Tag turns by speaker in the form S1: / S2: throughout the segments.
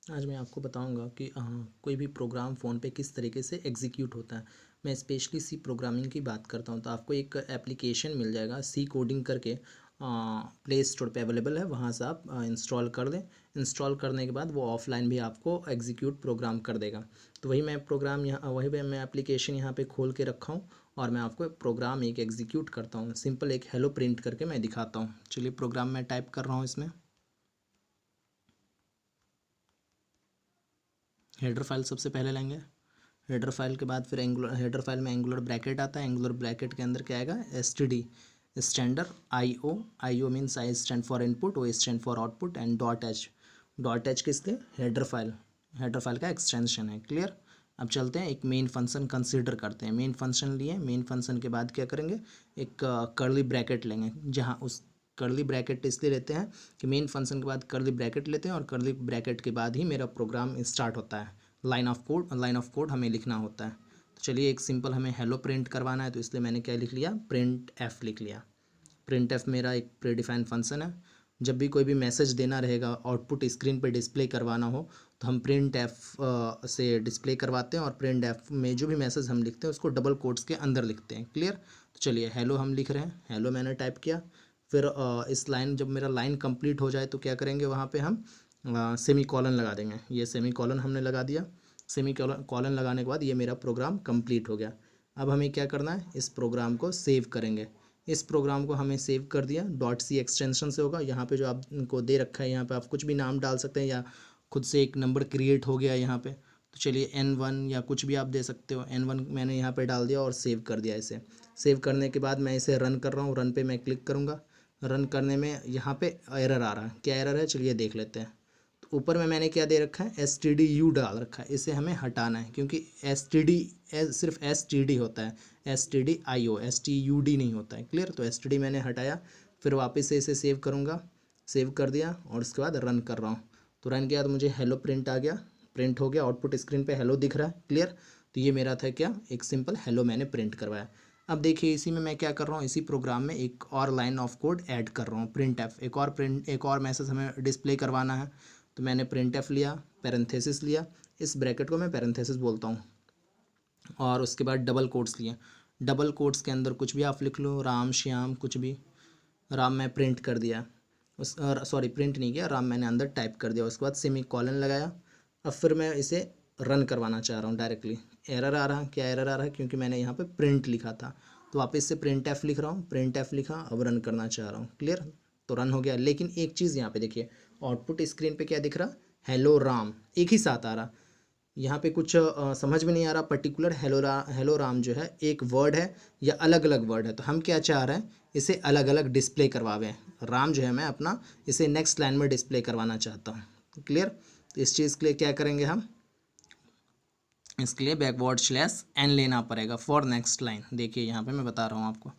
S1: आज मैं आपको बताऊंगा कि कोई भी प्रोग्राम फ़ोन पे किस तरीके से एग्जीक्यूट होता है। मैं स्पेशली सी प्रोग्रामिंग की बात करता हूँ। तो आपको एक एप्लीकेशन मिल जाएगा सी कोडिंग करके, प्ले स्टोर पे अवेलेबल है, वहाँ से आप इंस्टॉल कर दें। इंस्टॉल करने के बाद वो ऑफलाइन भी आपको एग्जीक्यूट प्रोग्राम कर देगा। तो वही मैं प्रोग्राम यहाँ वही मैं एप्लीकेशन यहाँ पे खोल के रखा हूँ और मैं आपको प्रोग्राम एक एग्जीक्यूट करता हूँ। सिंपल एक हेलो प्रिंट करके मैं दिखाता हूँ। चलिए प्रोग्राम मैं टाइप कर रहा हूँ। इसमें हेडर फाइल सबसे पहले लेंगे। हेडर फाइल के बाद फिर एंगुलर, हेडर फाइल में एंगुलर ब्रैकेट आता है। एंगुलर ब्रैकेट के अंदर क्या आएगा, STD, standard I O means I stand for input, O stand for output, and dot H. Dot H किस लिए, हेडर फाइल का एक्सटेंशन है। क्लियर। अब चलते हैं एक मेन फंक्शन कंसीडर करते हैं। मेन फंक्शन लिए, मेन फंक्शन के बाद क्या करेंगे, एक कर्ली ब्रैकेट लेंगे। जहाँ उस कर्ली ब्रैकेट इसलिए लेते हैं कि मेन फंक्शन के बाद कर्ली ब्रैकेट लेते हैं और कर्ली ब्रैकेट के बाद ही मेरा प्रोग्राम स्टार्ट होता है। लाइन ऑफ कोड हमें लिखना होता है। तो चलिए एक सिंपल हमें हेलो प्रिंट करवाना है, तो इसलिए मैंने क्या लिख लिया, प्रिंट एफ लिख लिया। प्रिंट एफ मेरा एक प्रीडिफाइंड फंक्शन है। जब भी कोई भी मैसेज देना रहेगा, आउटपुट स्क्रीन पे डिस्प्ले करवाना हो, तो हम प्रिंट एफ से डिस्प्ले करवाते हैं और प्रिंट एफ में जो भी मैसेज हम लिखते हैं उसको डबल कोट्स के अंदर लिखते हैं। क्लियर। तो चलिए हेलो हम लिख रहे हैं, हेलो मैंने टाइप किया। फिर इस लाइन, जब मेरा लाइन कंप्लीट हो जाए तो क्या करेंगे, वहाँ पे हम सेमी कॉलन लगा देंगे। ये सेमी कॉलन हमने लगा दिया। सेमी कॉलन लगाने के बाद ये मेरा प्रोग्राम कंप्लीट हो गया। अब हमें क्या करना है, इस प्रोग्राम को सेव करेंगे। इस प्रोग्राम को हमें सेव कर दिया, डॉट सी एक्सटेंशन से होगा। यहाँ पे जो आपको दे रखा है, यहाँ पे आप कुछ भी नाम डाल सकते हैं या खुद से एक नंबर क्रिएट हो गया यहाँ पे। तो चलिए N1 या कुछ भी आप दे सकते हो। N1 मैंने यहाँ पे डाल दिया और सेव कर दिया इसे। सेव करने के बाद मैं इसे रन कर रहा हूँ। रन पे मैं क्लिक करूँगा। रन करने में यहाँ पे एरर आ रहा है। क्या एरर है, चलिए देख लेते हैं। तो ऊपर में मैंने क्या दे रखा है, STDU डाल रखा है। इसे हमें हटाना है क्योंकि सिर्फ STD होता है, STDIO, STUD नहीं होता है। क्लियर। तो STD मैंने हटाया। फिर वापस से इसे सेव करूँगा। सेव कर दिया और उसके बाद रन कर रहा हूँ। तो रन किया तो मुझे हेलो प्रिंट आ गया, प्रिंट हो गया। आउटपुट स्क्रीन पे हेलो दिख रहा है। क्लियर। तो ये मेरा था क्या, एक सिंपल हेलो मैंने प्रिंट करवाया। अब देखिए इसी में मैं क्या कर रहा हूँ, इसी प्रोग्राम में एक और लाइन ऑफ कोड ऐड कर रहा हूँ, प्रिंट एफ। एक और मैसेज हमें डिस्प्ले करवाना है। तो मैंने प्रिंट एफ लिया, पैरेंथेसिस लिया। इस ब्रैकेट को मैं पैरेंथेसिस बोलता हूँ। और उसके बाद डबल कोट्स लिए। डबल कोट्स के अंदर कुछ भी आप लिख लो, राम श्याम कुछ भी। राम मैं प्रिंट कर दिया। सॉरी, प्रिंट नहीं किया, राम मैंने अंदर टाइप कर दिया। उसके बाद सेमी कॉलन लगाया। अब फिर मैं इसे रन करवाना चाह रहा हूँ डायरेक्टली। एरर आ रहा है, क्या एरर आ रहा है, क्योंकि मैंने यहाँ पे प्रिंट लिखा था। तो वापस से प्रिंट एफ लिख रहा हूँ, प्रिंट एफ लिखा, अब रन करना चाह रहा हूँ। क्लियर। तो रन हो गया। लेकिन एक चीज़ यहाँ पे देखिए, आउटपुट स्क्रीन पे क्या दिख रहा, हेलो राम एक ही साथ आ रहा। यहाँ पे कुछ समझ में नहीं आ रहा। पर्टिकुलर हेलो राम जो है एक वर्ड है या अलग अलग वर्ड है। तो हम क्या चाह रहे हैं, इसे अलग अलग डिस्प्ले करवावें। राम जो है मैं अपना इसे नेक्स्ट लाइन में डिस्प्ले करवाना चाहता हूँ। क्लियर। तो इस चीज़ के लिए क्या करेंगे हम, इसके लिए बैकवर्ड स्लैश एन लेना पड़ेगा फॉर नेक्स्ट लाइन। देखिए यहाँ पे मैं बता रहा हूँ आपको,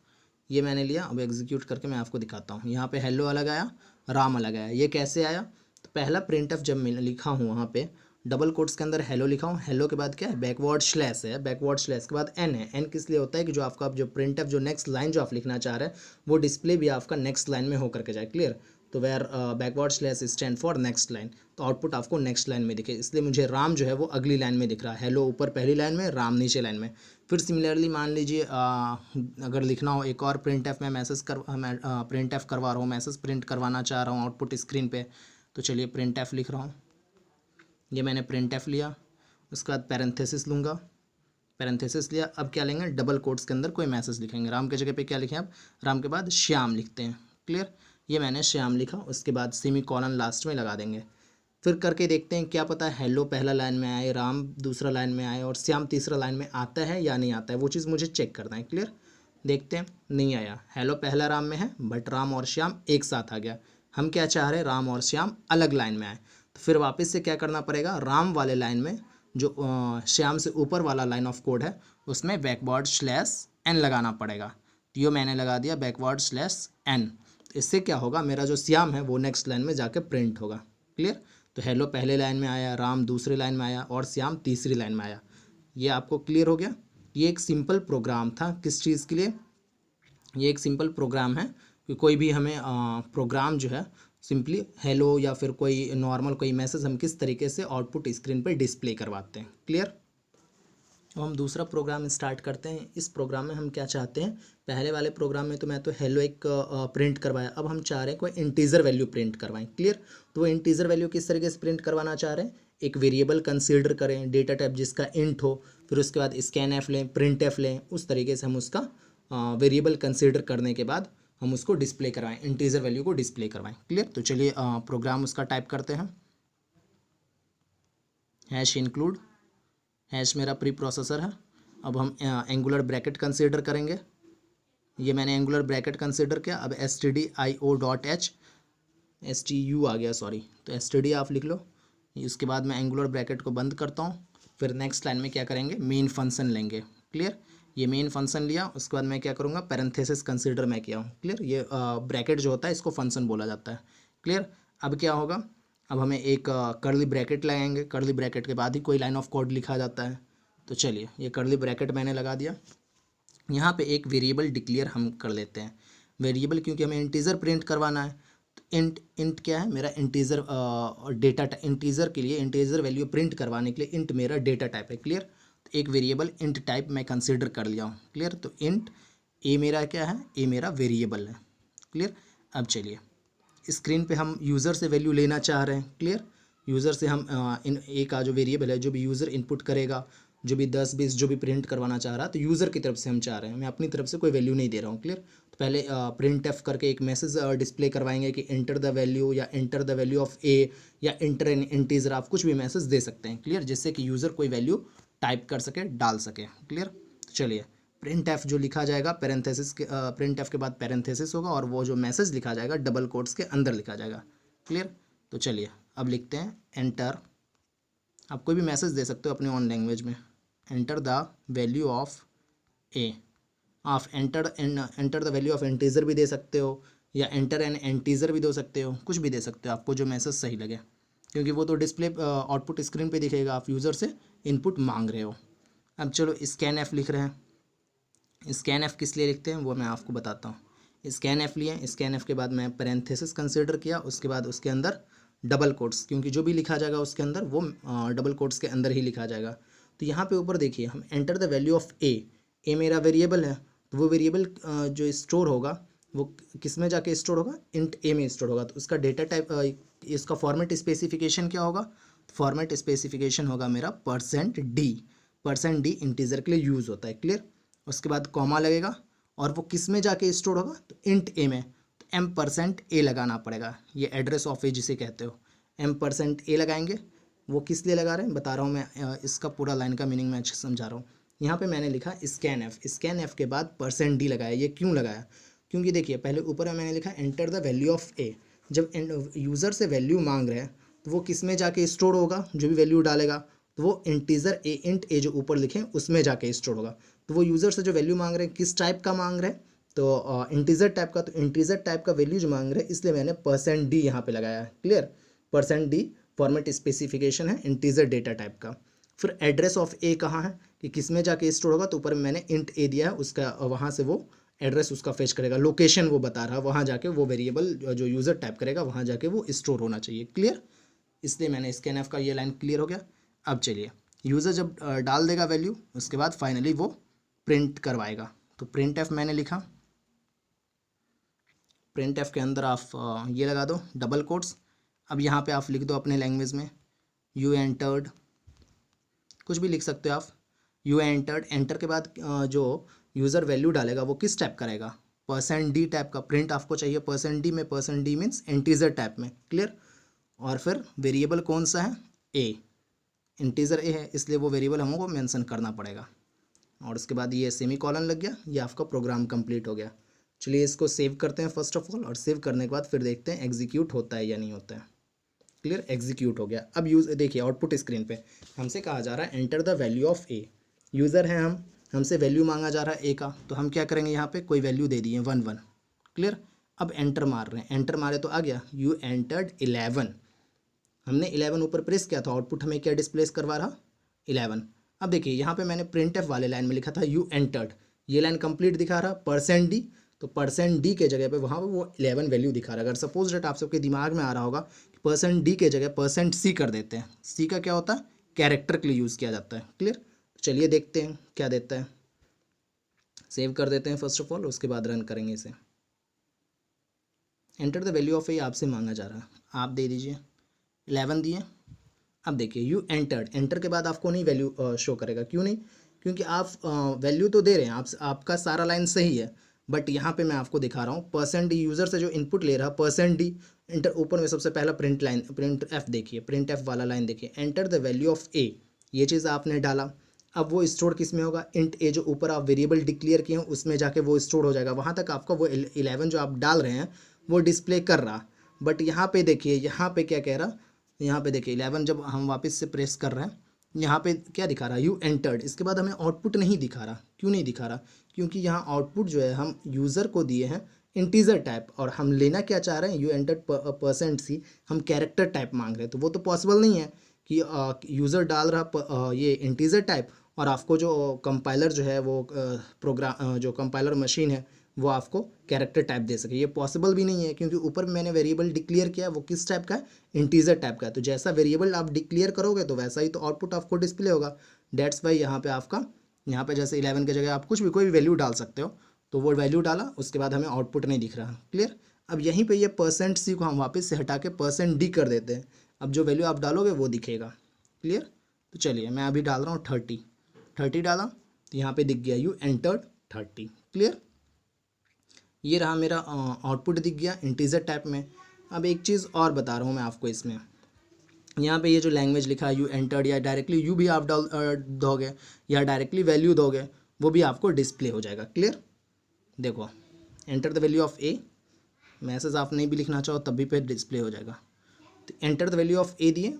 S1: ये मैंने लिया। अब एग्जीक्यूट करके मैं आपको दिखाता हूँ। यहाँ पे हेलो अलग आया, राम अलग आया। ये कैसे आया, तो पहला प्रिंट एफ जब मैं लिखा हूँ वहाँ पे डबल कोट्स के अंदर हेलो लिखा हूँ। हेलो के बाद क्या है, बैकवर्ड स्लैश है। बैकवर्ड स्लैश के बाद एन है। एन किस लिए होता है कि जो आपका जो प्रिंट एफ जो नेक्स्ट लाइन जो आप लिखना चाह रहे हैं वो डिस्प्ले भी आपका नेक्स्ट लाइन में होकर के जाए। क्लियर। तो where backward slash stand for next line. तो आउटपुट आपको नेक्स्ट लाइन में दिखे, इसलिए मुझे राम जो है वो अगली लाइन में दिख रहा है। हेलो ऊपर पहली लाइन में, राम नीचे लाइन में। फिर सिमिलरली मान लीजिए अगर लिखना हो एक और प्रिंट एफ, मैं प्रिंट एफ करवा रहा हूँ, मैसेज प्रिंट करवाना चाह रहा हूँ आउटपुट स्क्रीन पे। तो चलिए प्रिंट एफ लिख रहा हूँ। ये मैंने प्रिंट एफ लिया। उसके बाद पैरेंथेसिस लूँगा, पैरेंथेसिस लिया। अब क्या लेंगे, डबल कोट्स के अंदर कोई मैसेज लिखेंगे। राम के जगह पे क्या लिखें, अब राम के बाद श्याम लिखते हैं। क्लियर। ये मैंने श्याम लिखा। उसके बाद सेमी कॉलन लास्ट में लगा देंगे। फिर करके देखते हैं, क्या पता हेलो पहला लाइन में आए, राम दूसरा लाइन में आए और श्याम तीसरा लाइन में आता है या नहीं आता है, वो चीज़ मुझे चेक करना है। क्लियर। देखते हैं, नहीं आया। हेलो पहला राम में है बट राम और श्याम एक साथ आ गया। हम क्या चाह रहे हैं, राम और श्याम अलग लाइन में आए। तो फिर वापस से क्या करना पड़ेगा, राम वाले लाइन में जो श्याम से ऊपर वाला लाइन ऑफ कोड है उसमें बैकवर्ड स्लैश एन लगाना पड़ेगा। तो ये मैंने लगा दिया बैकवर्ड स्लैश एन। इससे क्या होगा, मेरा जो श्याम है वो नेक्स्ट लाइन में जाके प्रिंट होगा। क्लियर। तो हेलो पहले लाइन में आया, राम दूसरी लाइन में आया और श्याम तीसरी लाइन में आया। ये आपको क्लियर हो गया। ये एक सिंपल प्रोग्राम था, किस चीज़ के लिए, ये एक सिंपल प्रोग्राम है कि कोई भी हमें प्रोग्राम जो है सिंपली हेलो या फिर कोई नॉर्मल कोई मैसेज हम किस तरीके से आउटपुट स्क्रीन पर डिस्प्ले करवाते हैं। क्लियर। अब हम दूसरा प्रोग्राम स्टार्ट करते हैं। इस प्रोग्राम में हम क्या चाहते हैं, पहले वाले प्रोग्राम में तो मैं तो हेलो एक प्रिंट करवाया, अब हम चाह रहे हैं कोई इंटीजर वैल्यू प्रिंट करवाएं। क्लियर। तो वो इंटीजर वैल्यू किस तरीके से प्रिंट करवाना चाह रहे हैं, एक वेरिएबल कंसीडर करें, डेटा टाइप जिसका इंट हो, फिर उसके बाद स्कैन एफ लें, प्रिंट एफ लें, उस तरीके से हम उसका वेरिएबल कंसीडर करने के बाद हम उसको डिस्प्ले करवाएं, इंटीजर वैल्यू को डिस्प्ले करवाएं। क्लियर। तो चलिए प्रोग्राम उसका टाइप करते हैं। हैश इंक्लूड, हैश मेरा प्री प्रोसेसर है। अब हम एंगुलर ब्रैकेट कंसीडर करेंगे। ये मैंने एंगुलर ब्रैकेट कंसीडर किया। अब stdio.h, stu आ गया सॉरी, तो std आप लिख लो। इसके बाद मैं एंगुलर ब्रैकेट को बंद करता हूँ। फिर नेक्स्ट लाइन में क्या करेंगे, मेन फंक्शन लेंगे। क्लियर। ये मेन फंक्शन लिया, उसके बाद मैं क्या करूँगा, पैरेंथेसिस कंसीडर मैं किया हूँ। क्लियर। ये ब्रैकेट जो होता है इसको फंक्शन बोला जाता है। क्लियर। अब क्या होगा, अब हमें एक कर्ली ब्रैकेट लगाएंगे। कर्ली ब्रैकेट के बाद ही कोई लाइन ऑफ कोड लिखा जाता है। तो चलिए ये कर्ली ब्रैकेट मैंने लगा दिया। यहाँ पे एक वेरिएबल डिक्लेयर हम कर लेते हैं। वेरिएबल क्योंकि हमें इंटीजर प्रिंट करवाना है, तो इंट क्या है मेरा, इंटीजर डेटा, इंटीजर के लिए इंटीजर वैल्यू प्रिंट करवाने के लिए इंट मेरा डेटा टाइप है। क्लियर। तो एक वेरिएबल इंट टाइप मैं कंसीडर कर लिया हूँ। क्लियर। तो इंट ए मेरा क्या है, ए मेरा वेरिएबल है। क्लियर। अब चलिए स्क्रीन पे हम यूज़र से वैल्यू लेना चाह रहे हैं। क्लियर। यूज़र से हम इन ए का जो वेरिएबल है, जो भी यूज़र इनपुट करेगा, जो भी 10-20 जो भी प्रिंट करवाना चाह रहा है, तो यूज़र की तरफ से हम चाह रहे हैं, मैं अपनी तरफ से कोई वैल्यू नहीं दे रहा हूँ। क्लियर। तो पहले प्रिंट एफ करके एक मैसेज डिस्प्ले करवाएंगे कि एंटर द वैल्यू, या एंटर द वैल्यू ऑफ ए, या एंटर एन इंटीजर, आप कुछ भी मैसेज दे सकते हैं। क्लियर। जिससे कि यूज़र कोई वैल्यू टाइप कर सके, डाल सके। क्लियर। तो चलिए प्रिंट एफ जो लिखा जाएगा पैरेंथेसिस के, प्रिंट एफ के बाद पैरेंथेसिस होगा, और वो जो मैसेज लिखा जाएगा डबल कोट्स के अंदर लिखा जाएगा। क्लियर। तो चलिए अब लिखते हैं एंटर, आप कोई भी मैसेज दे सकते हो अपने ऑन लैंग्वेज में, एंटर द वैल्यू ऑफ ए। आप enter the value of integer भी दे सकते हो, या एंटर एन एंटीजर भी दे सकते हो, कुछ भी दे सकते हो, आपको जो मैसेज सही लगे, क्योंकि वो तो डिस्प्ले आउटपुट स्क्रीन पे दिखेगा, आप यूज़र से इनपुट मांग रहे हो। अब चलो स्कैन एफ लिख रहे हैं। स्कैन एफ किस लिए लिखते हैं वो मैं आपको बताता हूँ। स्कैन एफ लिए, स्कैन एफ के बाद मैं पैरेंथेसिस कंसीडर किया, उसके बाद उसके अंदर डबल कोट्स, क्योंकि जो भी लिखा जाएगा उसके अंदर वो डबल कोट्स के अंदर ही लिखा जाएगा। तो यहाँ पे ऊपर देखिए, हम एंटर द वैल्यू ऑफ ए, ए मेरा वेरिएबल है, तो वो वेरिएबल जो स्टोर होगा वो किस में जाके स्टोर होगा, इंट ए में स्टोर होगा। तो उसका डेटा टाइप, इसका फॉर्मेट स्पेसिफिकेशन क्या होगा, फॉर्मेट स्पेसिफिकेशन होगा मेरा %d। %d इंटीजर के लिए यूज़ होता है। क्लियर। उसके बाद कॉमा लगेगा, और वो किस में जाके स्टोर होगा, तो इंट ए में, तो m% a लगाना पड़ेगा। ये एड्रेस ऑफ ए जिसे कहते हो, m% a लगाएंगे। वो किस लिए लगा रहे हैं बता रहा हूँ मैं, इसका पूरा लाइन का मीनिंग मैं अच्छे से समझा रहा हूँ। यहाँ पे मैंने लिखा स्कैन एफ, स्कैन एफ के बाद %d लगाया। ये क्यों लगाया, क्योंकि देखिए पहले ऊपर में मैंने लिखा एंटर द वैल्यू ऑफ ए। जब यूज़र से वैल्यू मांग रहे हैं तो वो किस में जाके स्टोर होगा, जो भी वैल्यू डालेगा तो वो इंटीजर ए, इंट ए जो ऊपर लिखे उसमें जाके स्टोर होगा। तो वो यूज़र से जो वैल्यू मांग रहे हैं किस टाइप का मांग रहे हैं, तो इंटीजर टाइप का, तो इंटीजर टाइप का वैल्यू जो मांग रहे हैं, इसलिए मैंने %d यहाँ पे लगाया है। क्लियर। %d फॉर्मेट स्पेसिफिकेशन है इंटीजर डेटा टाइप का। फिर एड्रेस ऑफ ए कहाँ है, कि किस में जाके स्टोर होगा, तो ऊपर में मैंने इंट ए दिया है, उसका वहाँ से वो एड्रेस उसका फेच करेगा, लोकेशन वो बता रहा है, वहाँ जाके वो वेरिएबल जो यूज़र टाइप करेगा वहाँ जाके वो स्टोर होना चाहिए। क्लियर। इसलिए मैंने स्कैन एफ का ये लाइन क्लियर हो गया। अब चलिए यूज़र जब डाल देगा वैल्यू, उसके बाद फाइनली वो प्रिंट करवाएगा। तो प्रिंट एफ मैंने लिखा, प्रिंट एफ के अंदर आप ये लगा दो डबल कोट्स। अब यहाँ पे आप लिख दो अपने लैंग्वेज में, यू एंटर्ड, कुछ भी लिख सकते हो आप, यू एंटर्ड। एंटर के बाद जो यूज़र वैल्यू डालेगा वो किस टाइप करेगा, %d टाइप का प्रिंट आपको चाहिए। %d में, %d मीन्स इंटीजर टाइप में। क्लियर। और फिर वेरिएबल कौन सा है, ए, इंटीजर ए है, इसलिए वो वेरिएबल हमको मेंशन करना पड़ेगा। और उसके बाद ये सेमी कॉलन लग गया, ये आपका प्रोग्राम कंप्लीट हो गया। चलिए इसको सेव करते हैं फर्स्ट ऑफ ऑल, और सेव करने के बाद फिर देखते हैं एग्जीक्यूट होता है या नहीं होता है। क्लियर। एग्जीक्यूट हो गया। अब देखिए आउटपुट स्क्रीन पे हमसे कहा जा रहा है enter the value of A. User है हम, हमसे वैल्यू मांगा जा रहा है ए का, तो हम क्या करेंगे, यहाँ पे कोई वैल्यू दे दिए 1 1। क्लियर। अब एंटर मार रहे हैं, एंटर मारे तो आ गया यू एंटर्ड 11। हमने 11 ऊपर प्रेस किया था, आउटपुट हमें क्या डिस्प्लेस करवा रहा, 11। अब देखिए यहाँ पे मैंने प्रिंट एफ वाले लाइन में लिखा था यू एंटर्ड, ये लाइन कंप्लीट दिखा रहा %d, तो %d के जगह पे वहाँ पे वो 11 वैल्यू दिखा रहा है। अगर सपोज डेट आप सबके दिमाग में आ रहा होगा कि %d के जगह %c कर देते हैं। c का क्या होता है, कैरेक्टर के लिए यूज़ किया जाता है। क्लियर, चलिए देखते हैं क्या देता है। सेव कर देते हैं फर्स्ट ऑफ ऑल, उसके बाद रन करेंगे इसे। एंटर द वैल्यू ऑफ ए आपसे मांगा जा रहा है, आप दे दीजिए 11 दिए। अब देखिए यू एंटर्ड, एंटर के बाद आपको नहीं वैल्यू शो करेगा, क्यों नहीं, क्योंकि आप वैल्यू तो दे रहे हैं, आपका सारा लाइन सही है, बट यहाँ पे मैं आपको दिखा रहा हूँ %d यूज़र से जो इनपुट ले रहा है %d इंटर, ऊपर में सबसे पहला प्रिंट लाइन, प्रिंट एफ देखिए, प्रिंट एफ वाला लाइन देखिए, एंटर द वैल्यू ऑफ ए, ये चीज़ आपने डाला। अब वो स्टोर किस में होगा, इंट ए जो ऊपर आप वेरिएबल डिक्लेयर किए हैं उसमें जाके वो स्टोर हो जाएगा, वहाँ तक आपका वो 11 जो आप डाल रहे हैं वो डिस्प्ले कर रहा। बट यहाँ पे देखिए, यहाँ पे क्या कह रहा, यहाँ पे देखिए 11 जब हम वापस से प्रेस कर रहे हैं, यहाँ पे क्या दिखा रहा है, यू एंटर्ड, इसके बाद हमें आउटपुट नहीं दिखा रहा। क्यों नहीं दिखा रहा, क्योंकि यहाँ आउटपुट जो है हम यूज़र को दिए हैं इंटीजर टाइप, और हम लेना क्या चाह रहे हैं, यू एंटर्ड %c, हम कैरेक्टर टाइप मांग रहे हैं। तो वो तो पॉसिबल नहीं है कि यूज़र डाल रहा ये इंटीजर टाइप और आपको जो कंपाइलर जो है वो प्रोग्राम जो कंपाइलर मशीन है वो आपको कैरेक्टर टाइप दे सके, ये पॉसिबल भी नहीं है, क्योंकि ऊपर मैंने वेरिएबल डिक्लेयर किया है वो किस टाइप का है, इंटीजर टाइप का है। तो जैसा वेरिएबल आप डिक्लेयर करोगे तो वैसा ही तो आउटपुट आपको डिस्प्ले होगा। डेट्स वाई यहाँ पे आपका, यहाँ पे जैसे 11 की जगह आप कुछ भी कोई भी वैल्यू डाल सकते हो, तो वो वैल्यू डाला, उसके बाद हमें आउटपुट नहीं दिख रहा। क्लियर, अब यहीं पर ये %c को हम वापस से हटा के %d कर देते हैं। अब जो वैल्यू आप डालोगे वो दिखेगा। क्लियर, तो चलिए मैं अभी डाल रहा हूँ 30 डाला, तो यहाँ पे दिख गया यू एंटर्ड 30। क्लियर, ये रहा मेरा आउटपुट दिख गया इंटीजर टाइप में। अब एक चीज़ और बता रहा हूँ मैं आपको, इसमें यहाँ पे ये जो लैंग्वेज लिखा है यू एंटर्ड, या डायरेक्टली यू भी आप दोगे या डायरेक्टली वैल्यू दोगे, वो भी आपको डिस्प्ले हो जाएगा। क्लियर, देखो enter the value of A, message आप नहीं भी लिखना चाहो तब भी पे डिस्प्ले हो जाएगा। तो एंटर द वैल्यू ऑफ ए दिए,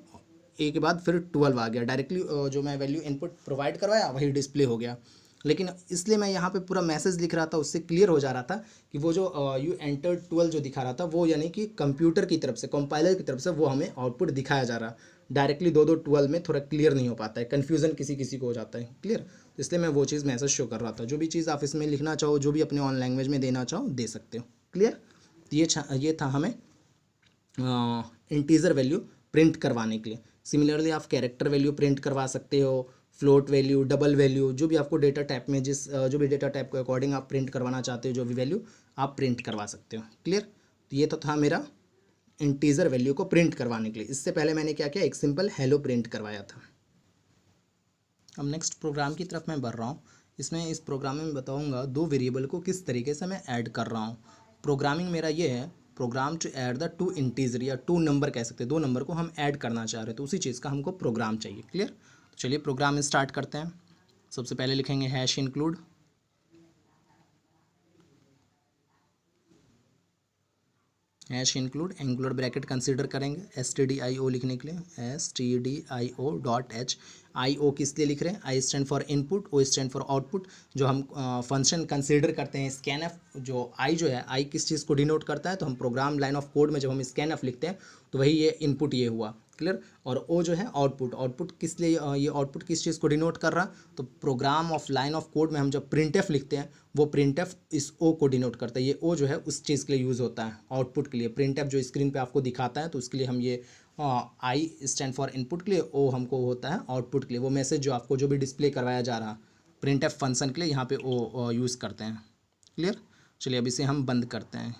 S1: ए के बाद फिर 12 आ गया, डायरेक्टली जो मैं वैल्यू इनपुट प्रोवाइड करवाया वही डिस्प्ले हो गया। लेकिन इसलिए मैं यहाँ पे पूरा मैसेज लिख रहा था, उससे क्लियर हो जा रहा था कि वो जो यू एंटर 12 जो दिखा रहा था वो यानी कि कंप्यूटर की तरफ से, कंपाइलर की तरफ से वो हमें आउटपुट दिखाया जा रहा। डायरेक्टली 12 में थोड़ा क्लियर नहीं हो पाता है, कन्फ्यूज़न किसी किसी को हो जाता है। क्लियर, तो इसलिए मैं वो चीज़ मैसेज शो कर रहा था। जो भी चीज़ आप इसमें लिखना चाहो, जो भी अपने ऑन लैंग्वेज में देना चाहो दे सकते हो। क्लियर, तो ये था हमें इंटीजर वैल्यू प्रिंट करवाने के लिए। सिमिलरली आप कैरेक्टर वैल्यू प्रिंट करवा सकते हो, फ्लोट वैल्यू, डबल वैल्यू, जो भी आपको डेटा टाइप में जो भी डेटा टाइप के अकॉर्डिंग आप प्रिंट करवाना चाहते हो, जो भी वैल्यू आप प्रिंट करवा सकते हो। क्लियर, तो ये तो था मेरा इंटीजर वैल्यू को प्रिंट करवाने के लिए। इससे पहले मैंने क्या किया, एक सिंपल हेलो प्रिंट करवाया था। अब नेक्स्ट प्रोग्राम की तरफ मैं बढ़ रहा हूँ। इसमें इस प्रोग्राम में बताऊँगा दो वेरिएबल को किस तरीके से मैं ऐड कर रहा हूँ। प्रोग्रामिंग मेरा ये है, program to add the 2 integer या 2 नंबर कह सकते हैं, 2 नंबर को हम ऐड करना चाह रहे हैं, तो उसी चीज़ का हमको प्रोग्राम चाहिए। क्लियर, तो चलिए प्रोग्राम स्टार्ट करते हैं। सबसे पहले लिखेंगे hash include, angular bracket consider करेंगे stdio लिखने के लिए, stdio.h। IO किस लिए लिख रहे हैं, I stand for input, O stand for output. जो हम फंक्शन कंसीडर करते हैं स्कैनफ, जो I जो है, I किस चीज़ को डिनोट करता है, तो हम प्रोग्राम लाइन ऑफ कोड में जब हम स्कैनफ लिखते हैं तो वही ये इनपुट ये हुआ। क्लियर, और O जो है आउटपुट, आउटपुट किस लिए, ये आउटपुट किस चीज़ को डिनोट कर रहा, तो program of line of code में हम जब प्रिंटफ लिखते हैं वो प्रिंटफ इस O को डिनोट करता है। ये O जो है उस चीज़ के लिए यूज़ होता है, आउटपुट के लिए। प्रिंटफ जो स्क्रीन पे आपको दिखाता है तो उसके लिए हम ये I स्टैंड फॉर इनपुट के लिए, O हमको होता है आउटपुट के लिए। वो मैसेज जो आपको जो भी डिस्प्ले करवाया जा रहा प्रिंटफ फंक्शन के लिए, यहाँ पे O यूज़ करते हैं। क्लियर, चलिए अब इसे हम बंद करते हैं।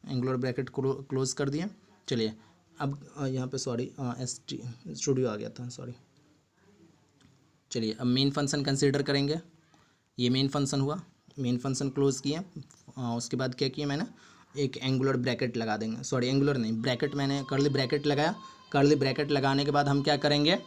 S1: एंगुलर ब्रैकेट क्लोज कर दिए। चलिए अब यहाँ पे सॉरी स्टूडियो आ गया था, सॉरी। चलिए अब मेन फंक्शन कंसीडर करेंगे। ये मेन फंक्शन हुआ, मेन फंक्शन क्लोज किया। उसके बाद क्या किया मैंने, एक एंगुलर ब्रैकेट लगा देंगे, सॉरी एंगुलर नहीं, ब्रैकेट, मैंने कर्ली ब्रैकेट लगाया। कर्ली ब्रैकेट लगाने के बाद हम क्या करेंगे,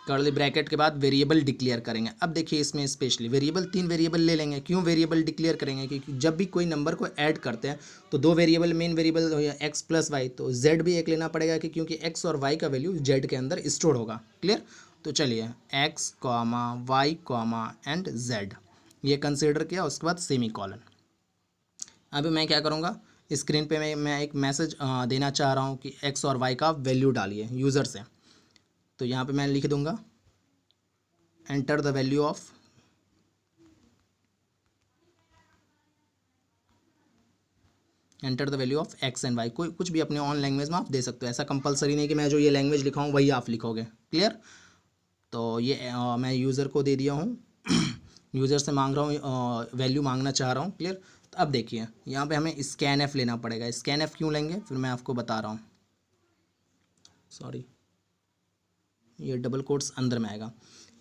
S1: कर्ली ब्रैकेट के बाद वेरिएबल डिक्लेयर करेंगे। अब देखिए इसमें स्पेशली वेरिएबल, 3 वेरिएबल ले लेंगे। क्यों वेरिएबल डिक्लेयर करेंगे, क्योंकि जब भी कोई नंबर को ऐड करते हैं तो 2 वेरिएबल, मेन वेरिएबल हो या x प्लस वाई, तो z भी एक लेना पड़ेगा कि क्योंकि x और y का वैल्यू z के अंदर स्टोर होगा। क्लियर, तो चलिए x, y, एंड z ये कंसिडर किया। उसके बाद सेमी कॉलन। अभी मैं क्या करूँगा, स्क्रीन पे मैं एक मैसेज देना चाह रहा हूँ कि x और y का वैल्यू डालिए यूज़र से। तो यहाँ पे मैं लिख दूँगा enter the value of enter the value of x and y, कोई कुछ भी अपने ऑन लैंग्वेज में आप दे सकते हो, ऐसा कंपलसरी नहीं कि मैं जो ये लैंग्वेज लिखा हूँ वही आप लिखोगे। क्लियर। तो ये मैं यूज़र को दे दिया हूँ यूज़र से मांग रहा हूँ, वैल्यू मांगना चाह रहा हूँ। क्लियर। तो अब देखिए यहाँ पे हमें स्कैन एफ लेना पड़ेगा। स्कैन एफ क्यों लेंगे फिर मैं आपको बता रहा हूँ। सॉरी, ये डबल कोट्स अंदर में आएगा।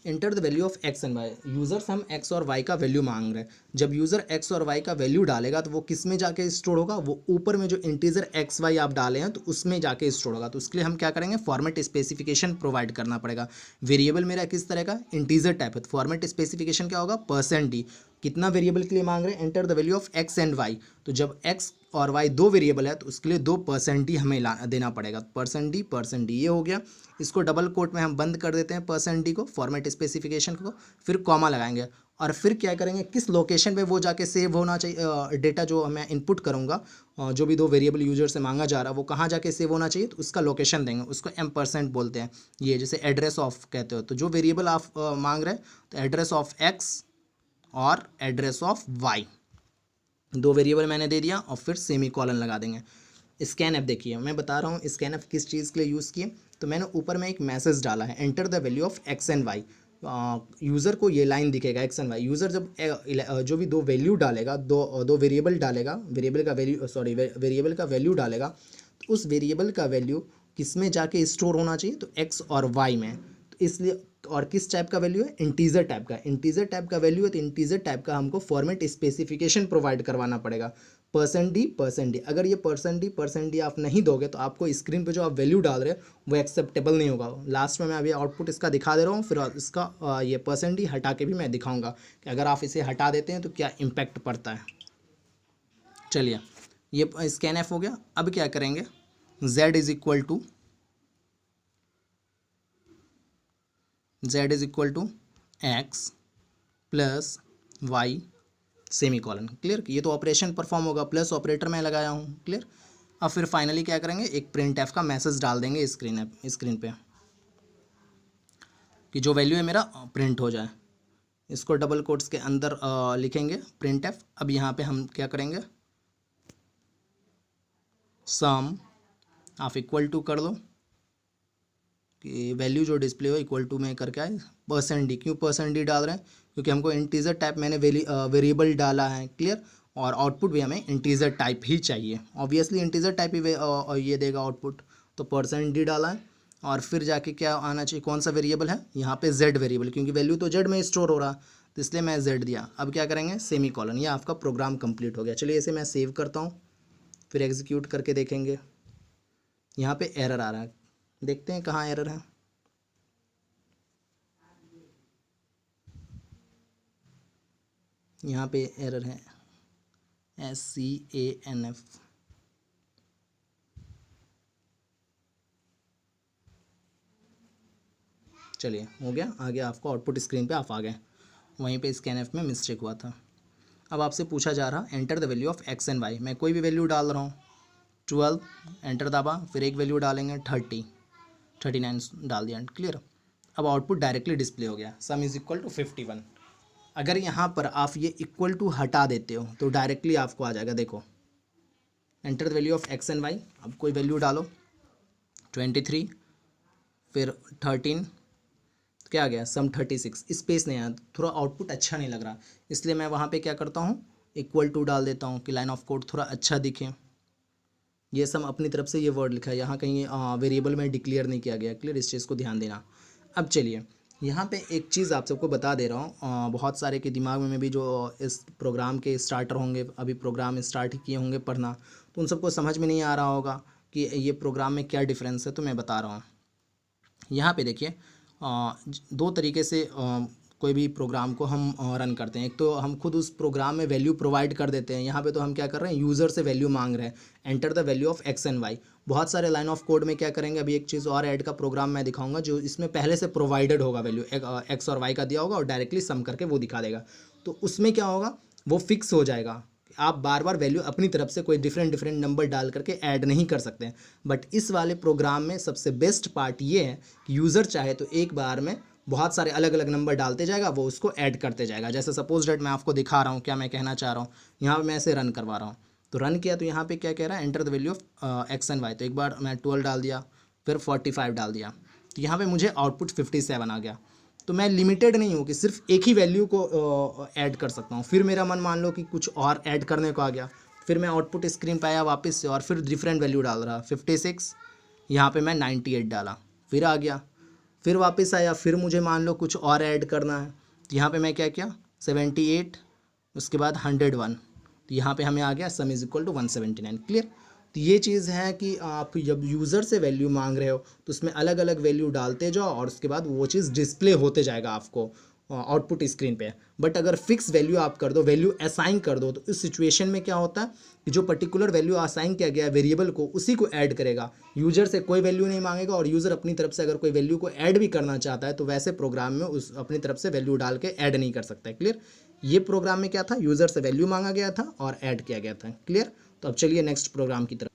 S1: Enter the value of x and y, users हम एक्स और वाई का वैल्यू मांग रहे हैं। जब यूज़र एक्स और वाई का वैल्यू डालेगा तो वो किस में जाके स्टोर होगा, वो ऊपर में जो इंटीजर एक्स वाई आप डाले हैं तो उसमें जाके स्टोर होगा। तो उसके लिए हम क्या करेंगे, फॉर्मेट स्पेसिफिकेशन प्रोवाइड करना पड़ेगा। वेरिएबल मेरा किस तरह का, इंटीजर टाइप है, तो फॉर्मेट स्पेसिफिकेशन क्या होगा, %d। कितना वेरिएबल के लिए मांग रहे हैं, enter the value of x and y. तो जब एक्स और वाई दो वेरिएबल है तो उसके लिए 2% हमें देना पड़ेगा। %d ये हो गया। इसको डबल कोट में हम बंद कर देते हैं %d को, फॉर्मेट स्पेसिफिकेशन को, फिर कॉमा लगाएंगे और फिर क्या करेंगे, किस लोकेशन पे वो जाके सेव होना चाहिए, डेटा जो मैं इनपुट करूँगा, जो भी दो वेरिएबल यूजर से मांगा जा रहा है वो कहाँ जाके सेव होना चाहिए, तो उसका लोकेशन देंगे, उसको %, बोलते हैं। ये जैसे एड्रेस ऑफ कहते हो, तो जो वेरिएबल आप मांग रहे हैं तो एड्रेस ऑफ एक्स और एड्रेस ऑफ वाई, दो वेरिएबल मैंने दे दिया और फिर सेमी कॉलन लगा देंगे। स्कैन ऐप देखिए, मैं बता रहा हूँ स्कैन ऐप किस चीज़ के लिए यूज़ किए। तो मैंने ऊपर में एक मैसेज डाला है, enter the value of x and y. User को ये लाइन दिखेगा एक्स एंड वाई। यूज़र जब जो भी दो वैल्यू डालेगा, दो वेरिएबल डालेगा, वेरिएबल का वैल्यू डालेगा, तो उस वेरिएबल का वैल्यू किस में जाके स्टोर होना चाहिए, तो एक्स और वाई में। तो इसलिए, और किस टाइप का वैल्यू है, इंटीजर टाइप का। इंटीजर टाइप का वैल्यू है तो इंटीजर टाइप का हमको फॉर्मेट स्पेसिफिकेशन प्रोवाइड करवाना पड़ेगा। %d। अगर ये %d आप नहीं दोगे तो आपको स्क्रीन पे जो आप वैल्यू डाल रहे हो वो एक्सेप्टेबल नहीं होगा। लास्ट में मैं अभी आउटपुट इसका दिखा दे रहा हूँ, फिर इसका ये %d हटा के भी मैं दिखाऊंगा कि अगर आप इसे हटा देते हैं तो क्या इम्पैक्ट पड़ता है। चलिए, ये स्कैन एफ हो गया। अब क्या करेंगे, z is equal to x plus y semicolon. Clear. ये तो ऑपरेशन परफॉर्म होगा, प्लस ऑपरेटर मैं लगाया हूँ। क्लियर। अब फिर फाइनली क्या करेंगे, एक प्रिंट एफ का मैसेज डाल देंगे स्क्रीन पे कि जो वैल्यू है मेरा प्रिंट हो जाए। इसको डबल कोट्स के अंदर लिखेंगे प्रिंट एफ। अब यहाँ पे हम क्या करेंगे, सम आप इक्वल टू कर दो कि वैल्यू जो डिस्प्ले हो इक्वल टू में करके आए %d। क्यों %d डाल रहे हैं, क्योंकि हमको इंटीजर टाइप मैंने वेरिएबल डाला है। क्लियर। और आउटपुट भी हमें इंटीजर टाइप ही चाहिए, ऑब्वियसली इंटीजर टाइप ही ये देगा आउटपुट। तो %d डाला है और फिर जाके क्या आना चाहिए, कौन सा वेरिएबल है यहाँ पे, z वेरिएबल, क्योंकि वैल्यू तो z में स्टोर हो रहा तो इसलिए मैं z दिया। अब क्या करेंगे, सेमी कॉलन। ये आपका प्रोग्राम कंप्लीट हो गया। चलिए इसे मैं सेव करता हूँ, फिर एग्जीक्यूट करके देखेंगे। यहाँ पे एरर आ रहा है, देखते हैं कहाँ एरर है। यहाँ पे एरर है SCANF। चलिए हो गया, आ गया आपको आउटपुट स्क्रीन पे, आप आ गए। वहीं पे स्कैनएफ में मिस्टेक हुआ था। अब आपसे पूछा जा रहा enter the value of x and y. मैं कोई भी वैल्यू डाल रहा हूँ, 12 एंटर दबा, फिर एक वैल्यू डालेंगे 39 डाल दिया। क्लियर। अब आउटपुट डायरेक्टली डिस्प्ले हो गया, सम इज इक्वल टू 51। अगर यहाँ पर आप ये इक्वल टू हटा देते हो तो डायरेक्टली आपको आ जाएगा, देखो enter the value of x and y. अब कोई वैल्यू डालो, 23 फिर 13, क्या आ गया, सम 36। स्पेस नहीं आया, थोड़ा आउटपुट अच्छा नहीं लग रहा, इसलिए मैं वहाँ पे क्या करता हूँ, इक्वल टू डाल देता हूँ कि लाइन ऑफ कोड थोड़ा अच्छा दिखे। ये सम अपनी तरफ से ये वर्ड लिखा है, यहाँ कहीं वेरिएबल में डिक्लेयर नहीं किया गया। क्लियर। इस चीज़ को ध्यान देना। अब चलिए यहाँ पे एक चीज़ आप सबको बता दे रहा हूँ, बहुत सारे के दिमाग में भी जो इस प्रोग्राम के स्टार्टर होंगे, अभी प्रोग्राम स्टार्ट ही किए होंगे पढ़ना, तो उन सबको समझ में नहीं आ रहा होगा कि ये प्रोग्राम में क्या डिफरेंस है। तो मैं बता रहा हूँ, यहाँ पे देखिए दो तरीके से कोई भी प्रोग्राम को हम रन करते हैं। एक तो हम खुद उस प्रोग्राम में वैल्यू प्रोवाइड कर देते हैं। यहाँ पे तो हम क्या कर रहे हैं, यूज़र से वैल्यू मांग रहे हैं, enter the value of x and y. बहुत सारे लाइन ऑफ कोड में क्या करेंगे, अभी एक चीज़ और ऐड का प्रोग्राम मैं दिखाऊंगा जो इसमें पहले से प्रोवाइडेड होगा, वैल्यू एक्स और वाई का दिया होगा और डायरेक्टली सम करके वो दिखा देगा। तो उसमें क्या होगा, वो फिक्स हो जाएगा, आप बार बार वैल्यू अपनी तरफ से कोई डिफरेंट नंबर डाल करके ऐड नहीं कर सकते हैं। बट इस वाले प्रोग्राम में सबसे बेस्ट पार्ट ये है कि यूज़र चाहे तो एक बार में बहुत सारे अलग अलग नंबर डालते जाएगा, वो उसको ऐड करते जाएगा। जैसे सपोज डेट मैं आपको दिखा रहा हूँ क्या मैं कहना चाह रहा हूँ। यहाँ पर मैं इसे रन करवा रहा हूँ, तो रन किया तो यहाँ पे क्या कह रहा है, enter the value of x and y. तो एक बार मैं 12 डाल दिया, फिर 45 डाल दिया, तो यहाँ पे मुझे आउटपुट 57 आ गया। तो मैं लिमिटेड नहीं हूँ कि सिर्फ एक ही वैल्यू को ऐड कर सकता हूँ। फिर मेरा मन मान लो कि कुछ और ऐड करने को आ गया, फिर मैं आउटपुट स्क्रीन पे आया वापस से और फिर डिफरेंट वैल्यू डाल रहा, 56, यहाँ पे मैं 98 डाला, फिर आ गया, फिर वापस आया, फिर मुझे मान लो कुछ और ऐड करना है, तो यहाँ पे मैं क्या किया, 78, उसके बाद 101, तो यहाँ पे हमें आ गया sum is equal to 179। Clear. तो ये चीज़ है कि आप जब यूज़र से वैल्यू मांग रहे हो तो उसमें अलग अलग वैल्यू डालते जाओ और उसके बाद वो चीज़ डिस्प्ले होते जाएगा आपको आउटपुट स्क्रीन पे। बट अगर फिक्स वैल्यू आप कर दो, वैल्यू असाइन कर दो, तो इस सिचुएशन में क्या होता है कि जो पर्टिकुलर वैल्यू असाइन किया गया है वेरिएबल को, उसी को ऐड करेगा, यूज़र से कोई वैल्यू नहीं मांगेगा। और यूज़र अपनी तरफ से अगर कोई वैल्यू को ऐड भी करना चाहता है तो वैसे प्रोग्राम में उस अपनी तरफ से वैल्यू डाल के ऐड नहीं कर सकता है। क्लियर। ये प्रोग्राम में क्या था, यूज़र से वैल्यू मांगा गया था और ऐड किया गया था। क्लियर। तो अब चलिए नेक्स्ट प्रोग्राम की तरफ।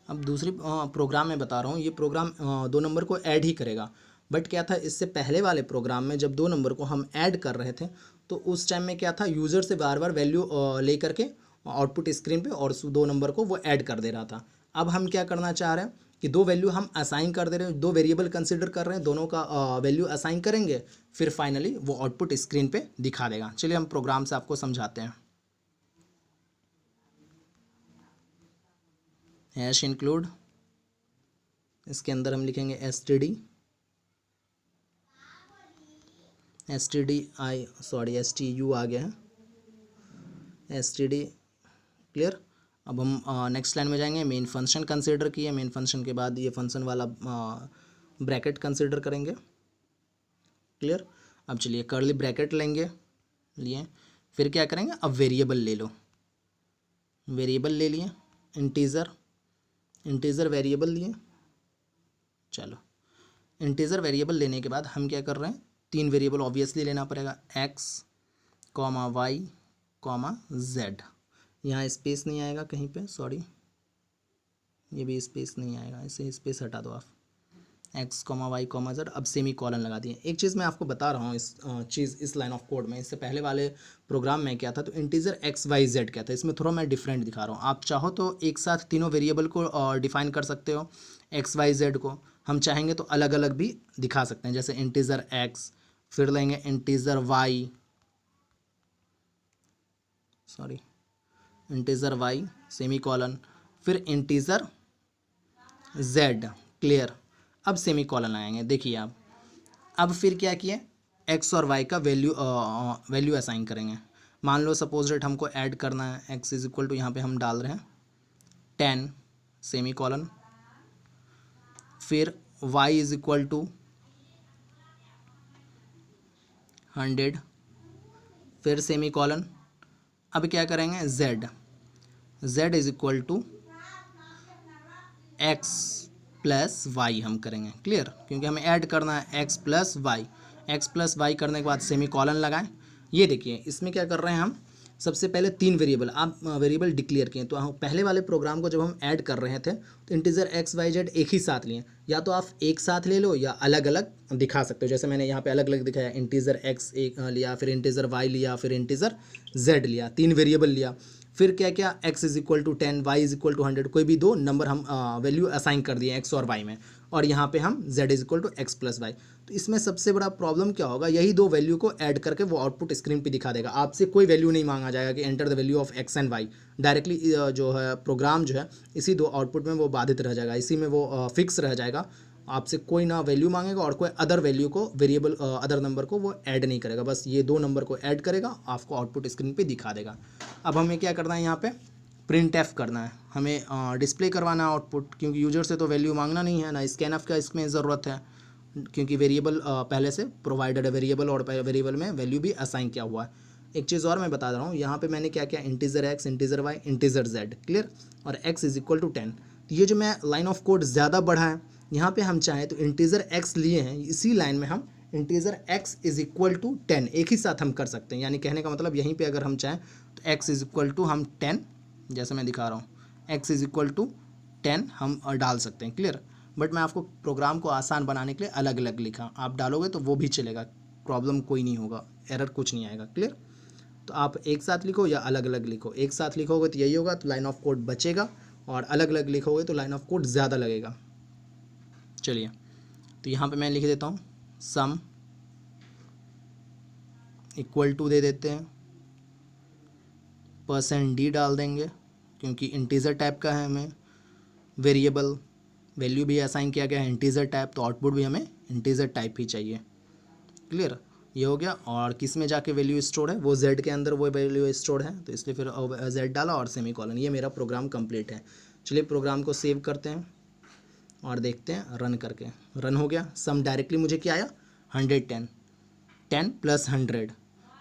S1: अब दूसरी प्रोग्राम में बता रहा हूँ, ये प्रोग्राम 2 नंबर को ऐड ही करेगा। बट क्या था, इससे पहले वाले प्रोग्राम में जब 2 नंबर को हम ऐड कर रहे थे तो उस टाइम में क्या था, यूज़र से बार बार वैल्यू ले करके आउटपुट स्क्रीन पे और उस 2 नंबर को वो ऐड कर दे रहा था। अब हम क्या करना चाह रहे हैं कि 2 वैल्यू हम असाइन कर दे रहे हैं, 2 वेरिएबल कंसिडर कर रहे हैं, दोनों का वैल्यू असाइन करेंगे, फिर फाइनली वो आउटपुट स्क्रीन पे दिखा देगा। चलिए हम प्रोग्राम से आपको समझाते हैं। हैश इंक्लूड, इसके अंदर हम लिखेंगे std stu आ गया है std। क्लियर। अब हम नेक्स्ट लाइन में जाएंगे, मेन फंक्शन कंसीडर किए, मेन फंक्शन के बाद ये फंक्शन वाला ब्रैकेट कंसीडर करेंगे। क्लियर। अब चलिए कर्ली ब्रैकेट लेंगे, लिए, फिर क्या करेंगे, अब वेरिएबल ले लो, वेरिएबल ले लिए, इंटीजर वेरिएबल लिए। चलो, इंटीजर वेरिएबल लेने के बाद हम क्या कर रहे हैं, 3 वेरिएबल ऑब्वियसली लेना पड़ेगा, x, y, z। यहाँ स्पेस नहीं आएगा कहीं पे, सॉरी, ये भी स्पेस नहीं आएगा, इसे स्पेस हटा दो आप, x, y, z। अब सेमी कॉलन लगा दिए। एक चीज़ मैं आपको बता रहा हूँ, इस लाइन ऑफ कोड में, इससे पहले वाले प्रोग्राम में क्या था, तो इंटीजर x, y, z क्या था, इसमें थोड़ा मैं डिफरेंट दिखा रहा हूँ। आप चाहो तो एक साथ तीनों वेरिएबल को डिफाइन कर सकते हो, x, y, z को। हम चाहेंगे तो अलग अलग भी दिखा सकते हैं, जैसे इंटीजर x, फिर लेंगे integer y, sorry, integer y semi colon, फिर इंटीजर z। क्लियर। अब सेमी कॉलन लगाएंगे। देखिए आप, अब फिर क्या किए, x और y का वैल्यू असाइन करेंगे। मान लो सपोज डेट हमको ऐड करना है, x इज इक्वल टू, यहाँ पे हम डाल रहे हैं 10 सेमी कॉलन, फिर y इज इक्वल टू 100, फिर सेमी कॉलन। अब क्या करेंगे, z is equal to x plus y हम करेंगे। क्लियर। क्योंकि हमें ऐड करना है x प्लस वाई करने के बाद सेमी कॉलन लगाएं। ये देखिए इसमें क्या कर रहे हैं हम, सबसे पहले 3 वेरिएबल आप वेरिएबल डिक्लेयर किए। तो हम पहले वाले प्रोग्राम को जब हम ऐड कर रहे थे तो इंटीजर x, y, z एक ही साथ लिए, या तो आप एक साथ ले लो या अलग अलग दिखा सकते हो। जैसे मैंने यहाँ पे अलग अलग दिखाया, इंटीजर x एक लिया, फिर इंटीजर y लिया, फिर इंटीजर z लिया, 3 वेरिएबल लिया। फिर क्या क्या, x is equal to 10, y is equal to 100, कोई भी 2 नंबर हम वैल्यू असाइन कर दिए x और y में, और यहाँ पे हम z is equal to x plus y. तो इसमें सबसे बड़ा प्रॉब्लम क्या होगा, यही 2 वैल्यू को ऐड करके वो आउटपुट स्क्रीन पे दिखा देगा। आपसे कोई वैल्यू नहीं मांगा जाएगा कि enter the value of x and y। Directly जो है प्रोग्राम जो है इसी 2 आउटपुट में वो बाधित रह जाएगा, इसी में वो फिक्स रह जाएगा। आपसे कोई ना वैल्यू मांगेगा और कोई अदर वैल्यू को, वेरिएबल अदर नंबर को वो ऐड नहीं करेगा, बस ये 2 नंबर को ऐड करेगा, आपको आउटपुट स्क्रीन पे दिखा देगा। अब हमें क्या करना है, यहाँ पे प्रिंट एफ करना है, हमें डिस्प्ले करवाना है आउटपुट, क्योंकि यूजर से तो वैल्यू मांगना नहीं है ना, स्कैन एफ का इसमें ज़रूरत है, क्योंकि वेरिएबल पहले से प्रोवाइडेड है वेरिएबल, और वेरिएबल में वैल्यू भी असाइन किया हुआ है। एक चीज़ और मैं बता रहा हूँ, यहाँ पे मैंने क्या किया, integer x, integer y, integer z। Clear. और x इज इक्वल टू 10। तो ये जो मैं लाइन ऑफ कोड ज़्यादा बढ़ा है, यहाँ पे हम चाहें तो इंटीजर x लिए हैं, इसी लाइन में हम integer x is equal to 10 एक ही साथ हम कर सकते हैं। यानी कहने का मतलब यहीं पे अगर हम चाहें तो x इज इक्वल टू हम 10, जैसे मैं दिखा रहा हूँ, x इज इक्वल टू 10 हम डाल सकते हैं। क्लियर। बट मैं आपको प्रोग्राम को आसान बनाने के लिए अलग अलग लिखा, आप डालोगे तो वो भी चलेगा, प्रॉब्लम कोई नहीं होगा, एरर कुछ नहीं आएगा। क्लियर। तो आप एक साथ लिखो या अलग अलग लिखो। एक साथ लिखोगे तो यही होगा, तो लाइन ऑफ कोड बचेगा, और अलग अलग लिखोगे तो लाइन ऑफ कोड ज़्यादा लगेगा। चलिए, तो यहाँ पे मैं लिख देता हूँ सम इक्वल टू दे देते हैं, %d डाल देंगे क्योंकि इंटीजर टाइप का है, हमें वेरिएबल वैल्यू भी असाइन किया गया है इंटीजर टाइप, तो आउटपुट भी हमें इंटीजर टाइप ही चाहिए। क्लियर, ये हो गया। और किस में जाके वैल्यू स्टोर है, वो z के अंदर वो वैल्यू स्टोर है, तो इसलिए फिर z डाला और सेमीकोलन। ये मेरा प्रोग्राम कंप्लीट है। चलिए प्रोग्राम को सेव करते हैं और देखते हैं रन करके। रन हो गया। सम डायरेक्टली मुझे क्या आया, 110, 10 + 100।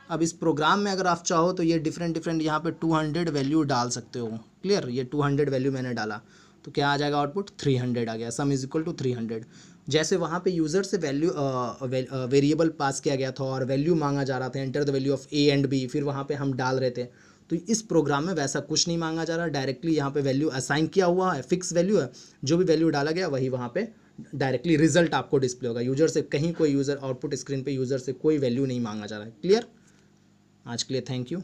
S1: अब इस प्रोग्राम में अगर आप चाहो तो ये डिफरेंट यहाँ पे 200 वैल्यू डाल सकते हो। क्लियर, ये 200 वैल्यू मैंने डाला तो क्या आ जाएगा आउटपुट, 300 आ गया। Sum is equal to 300। जैसे वहाँ पे यूज़र से वैल्यू वेरिएबल पास किया गया था और वैल्यू मांगा जा रहा था, enter the value of a and b, फिर वहाँ पे हम डाल रहे थे, तो इस प्रोग्राम में वैसा कुछ नहीं मांगा जा रहा। डायरेक्टली यहाँ पे वैल्यू असाइन किया हुआ है, फिक्स वैल्यू है, जो भी वैल्यू डाला गया वही वहाँ पे डायरेक्टली रिजल्ट आपको डिस्प्ले होगा। यूज़र से कहीं कोई यूज़र आउटपुट स्क्रीन पे यूज़र से कोई वैल्यू नहीं मांगा जा रहा है। क्लियर, आज के लिए थैंक यू।